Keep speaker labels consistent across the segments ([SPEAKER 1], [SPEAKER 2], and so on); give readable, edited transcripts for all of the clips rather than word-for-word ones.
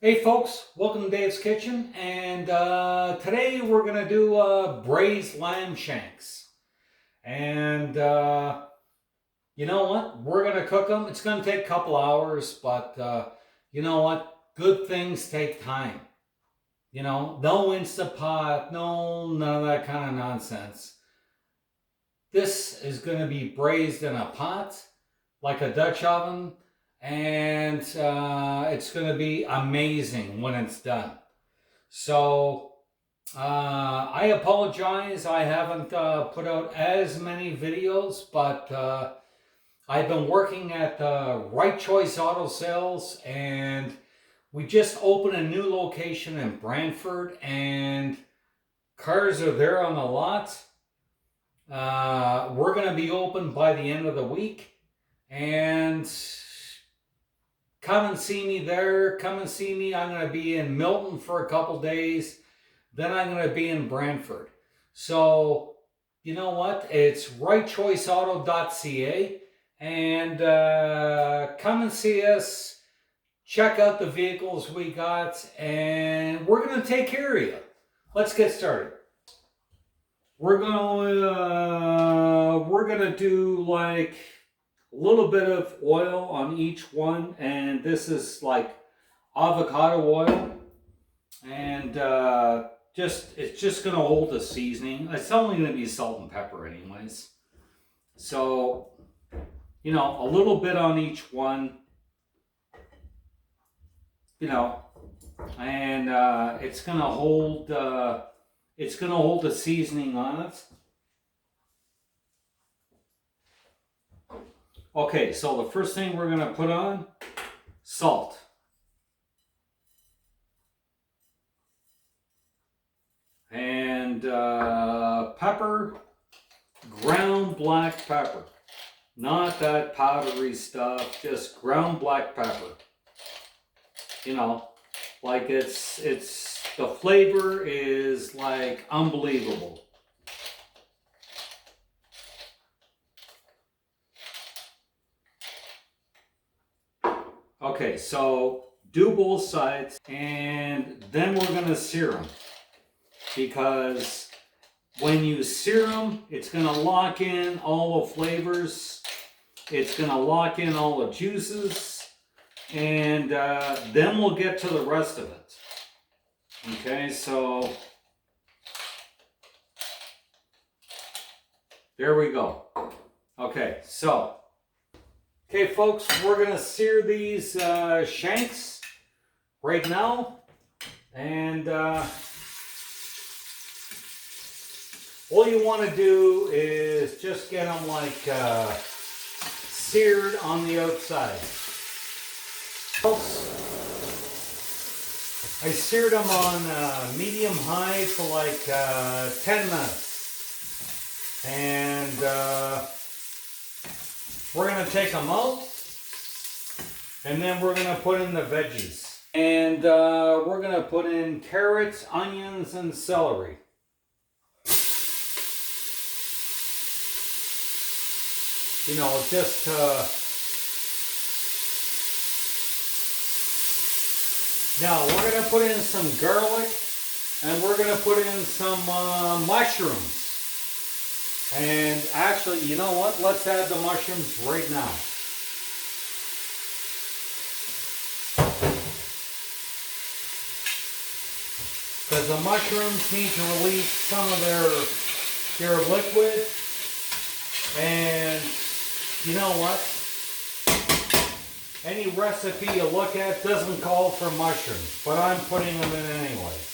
[SPEAKER 1] Hey folks, welcome to Dave's Kitchen, and today we're going to do braised lamb shanks. And you know what? We're going to cook them. It's going to take a couple hours, but you know what? Good things take time. You know, no Instant Pot, none of that kind of nonsense. This is going to be braised in a pot, like a Dutch oven. And it's going to be amazing when it's done. So I apologize, I haven't put out as many videos, but I've been working at Right Choice Auto Sales, and we just opened a new location in Brantford, and cars are there on the lot. We're going to be open by the end of the week, and come and see me there. Come and see me. I'm going to be in Milton for a couple days. Then I'm going to be in Brantford. So, you know what? It's rightchoiceauto.ca. And come and see us. Check out the vehicles we got. And we're going to take care of you. Let's get started. We're going to do like a little bit of oil on each one, and this is like avocado oil, and it's just going to hold the seasoning. It's only going to be salt and pepper anyways, so you know, a little bit on each one, you know, and it's going to hold the seasoning on it. Okay, so the first thing we're going to put on, salt. And pepper, ground black pepper. Not that powdery stuff, just ground black pepper. You know, like it's the flavor is like unbelievable. Okay, so do both sides, and then we're going to sear them, because when you sear them, it's going to lock in all the flavors, it's going to lock in all the juices, and then we'll get to the rest of it. Okay, so there we go. Okay, so okay, folks, we're going to sear these shanks right now, and all you want to do is just get them like seared on the outside. I seared them on medium high for like 10 minutes, and we're going to take them out, and then we're going to put in the veggies. And we're going to put in carrots, onions, and celery. You know, just now we're going to put in some garlic, and we're going to put in some mushrooms. And actually, you know what? Let's add the mushrooms right now. Because the mushrooms need to release some of their liquid. And you know what? Any recipe you look at doesn't call for mushrooms, but I'm putting them in anyways.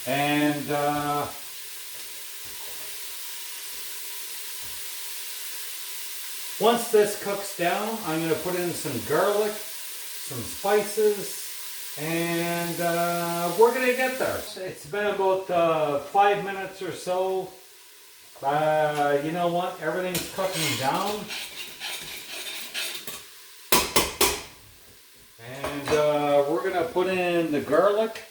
[SPEAKER 1] And once this cooks down, I'm going to put in some garlic, some spices, and we're going to get there. It's been about 5 minutes or so. You know what? Everything's cooking down. And we're going to put in the garlic,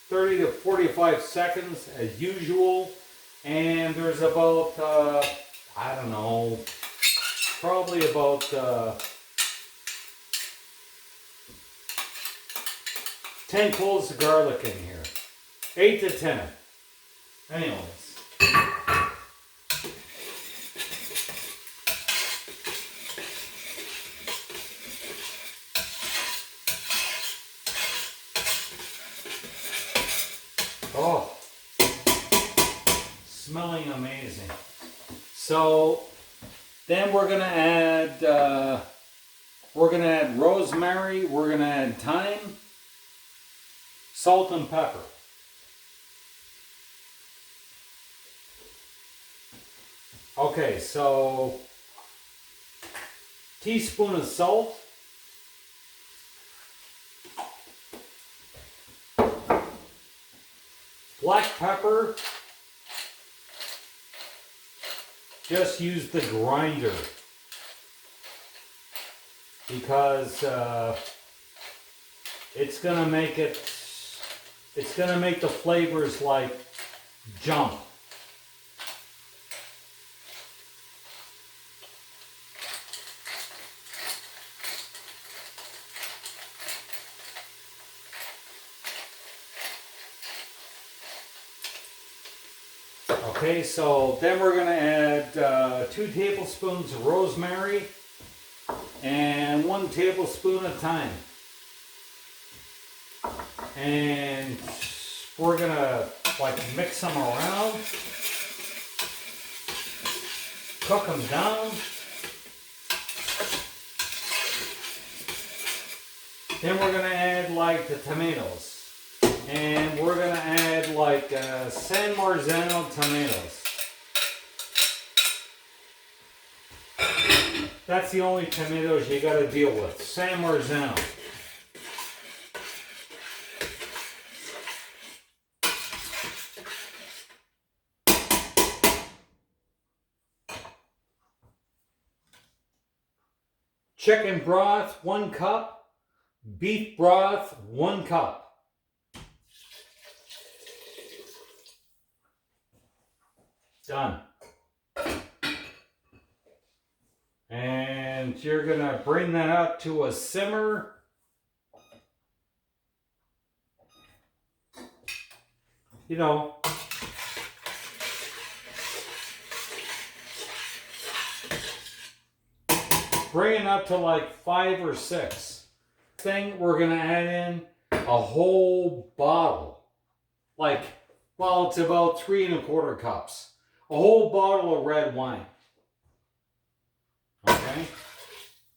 [SPEAKER 1] 30 to 45 seconds as usual. And there's about, I don't know, probably about 10 cloves of garlic in here. 8 to 10. Anyways. Oh, smelling amazing. So then we're gonna add rosemary. We're gonna add thyme, salt, and pepper. Okay, so teaspoon of salt. Black pepper, just use the grinder because it's gonna make the flavors like jump. Okay, so then we're going to add 2 tablespoons of rosemary and 1 tablespoon of thyme. And we're going to mix them around, cook them down. Then we're going to add the tomatoes. And we're going to add San Marzano tomatoes. That's the only tomatoes you got to deal with. San Marzano. Chicken broth, 1 cup. Beef broth, 1 cup. Done. And you're going to bring that up to a simmer. You know, bring it up to 5 or 6. We're going to add in a whole bottle. It's about 3 1/4 cups. A whole bottle of red wine. Okay?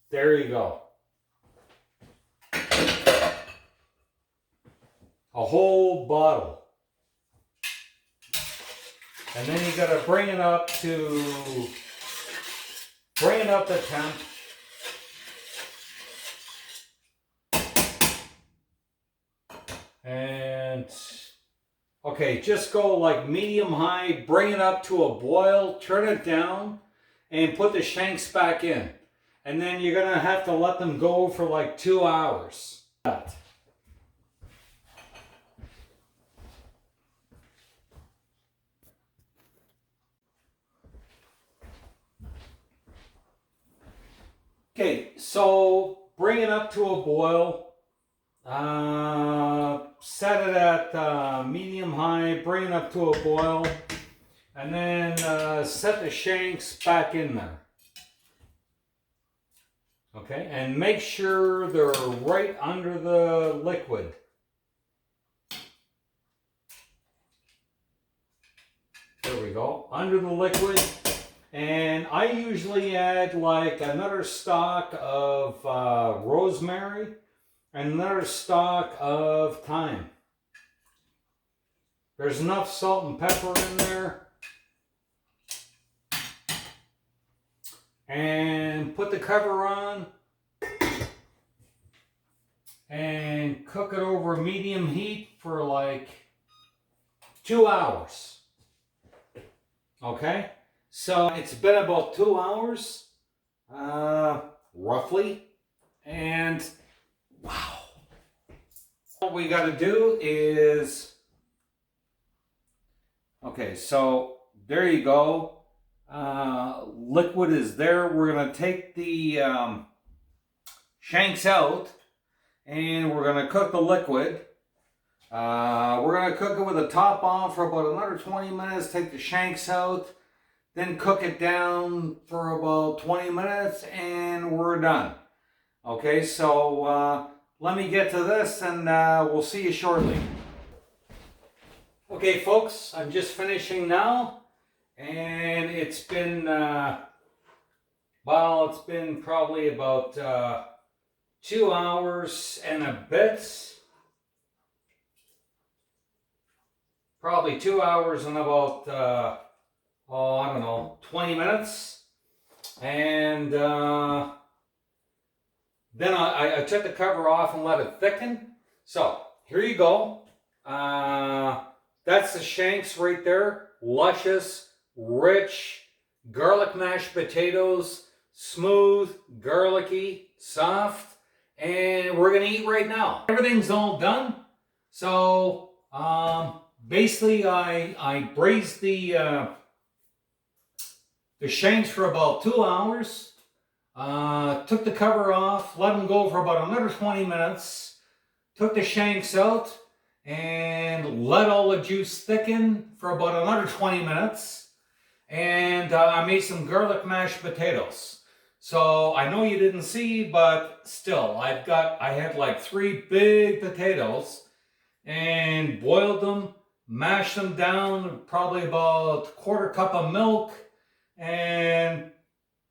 [SPEAKER 1] There you go. A whole bottle. And then you gotta bring it up to temp. And okay, just go medium high, bring it up to a boil, turn it down, and put the shanks back in. And then you're gonna have to let them go for 2 hours. Okay, so bring it up to a boil. Set it at medium high, bring it up to a boil, and then set the shanks back in there. Okay, and make sure they're right under the liquid. There we go, under the liquid. And I usually add another stalk of rosemary and another stalk of thyme. There's enough salt and pepper in there. And put the cover on and cook it over medium heat for 2 hours. Okay? So it's been about 2 hours, roughly. And wow. What we got to do is, okay, so there you go. Liquid is there. We're going to take the shanks out and we're going to cook the liquid. We're going to cook it with the top on for about another 20 minutes, take the shanks out, then cook it down for about 20 minutes, and we're done. Okay, so let me get to this, and we'll see you shortly. Okay, folks, I'm just finishing now, and it's been, well, it's been probably about 2 hours and a bit. Probably 2 hours and about, oh, I don't know, 20 minutes. And then I took the cover off and let it thicken. So, here you go. That's the shanks right there. Luscious, rich, garlic mashed potatoes, smooth, garlicky, soft. And we're going to eat right now. Everything's all done. So, basically, I braised the shanks for about 2 hours. Took the cover off, let them go for about another 20 minutes. Took the shanks out and let all the juice thicken for about another 20 minutes. And I made some garlic mashed potatoes. So I know you didn't see, but still, I had like 3 big potatoes and boiled them. Mash them down, probably about 1/4 cup of milk and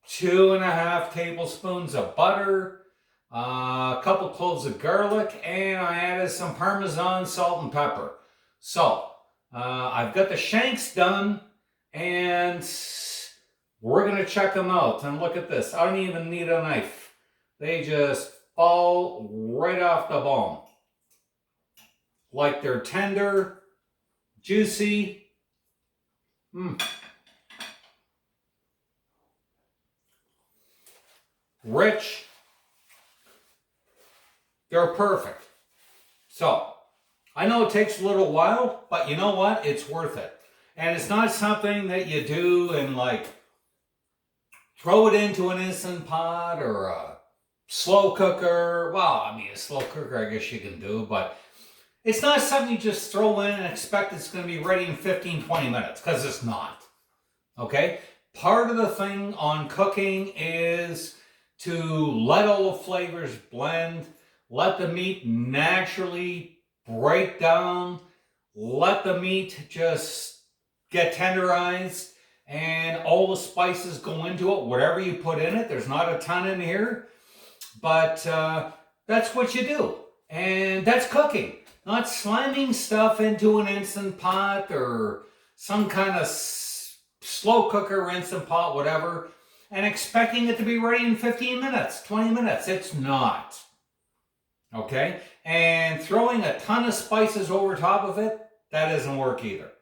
[SPEAKER 1] 2.5 tablespoons of butter, a couple cloves of garlic, and I added some Parmesan, salt, and pepper. So, I've got the shanks done, and we're going to check them out. And look at this. I don't even need a knife. They just fall right off the bone. Like they're tender, juicy. Rich. They're perfect. So, I know it takes a little while, but you know what? It's worth it. And it's not something that you do and like throw it into an Instant Pot or a slow cooker. Well, I mean, a slow cooker I guess you can do, but it's not something you just throw in and expect it's going to be ready in 15-20 minutes, because it's not. Okay? Part of the thing on cooking is to let all the flavors blend, let the meat naturally break down, let the meat just get tenderized, and all the spices go into it, whatever you put in it. There's not a ton in here, but that's what you do. And that's cooking. Not slamming stuff into an Instant Pot or some kind of slow cooker, Instant Pot, whatever, and expecting it to be ready in 15 minutes, 20 minutes. It's not. Okay? And throwing a ton of spices over top of it, that doesn't work either.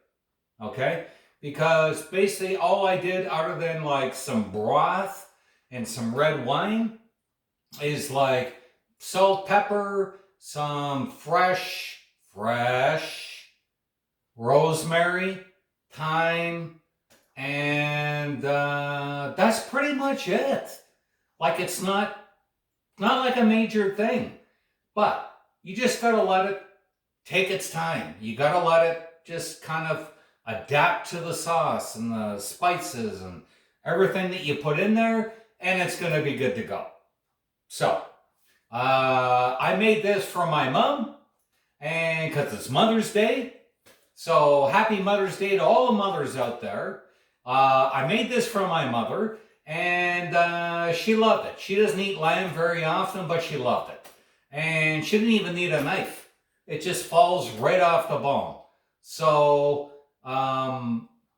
[SPEAKER 1] Okay? Because basically all I did, other than like some broth and some red wine, is like salt, pepper, some fresh rosemary, thyme, and that's pretty much it. Like, it's not like a major thing, but you just gotta let it take its time. You gotta let it just kind of adapt to the sauce and the spices and everything that you put in there, and it's gonna be good to go. So, I made this for my mom, and because it's Mother's Day. So happy Mother's Day to all the mothers out there. I made this for my mother, and she loved it. She doesn't eat lamb very often, but she loved it. And she didn't even need a knife. It just falls right off the bone. So,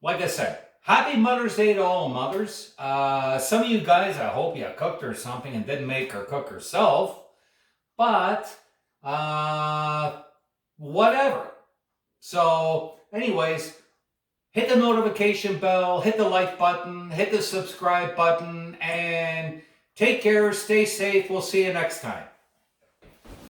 [SPEAKER 1] like I said, happy Mother's Day to all mothers. Some of you guys, I hope you cooked her something and didn't make her cook herself. But, whatever. So, anyways, hit the notification bell, hit the like button, hit the subscribe button, and take care, stay safe. We'll see you next time.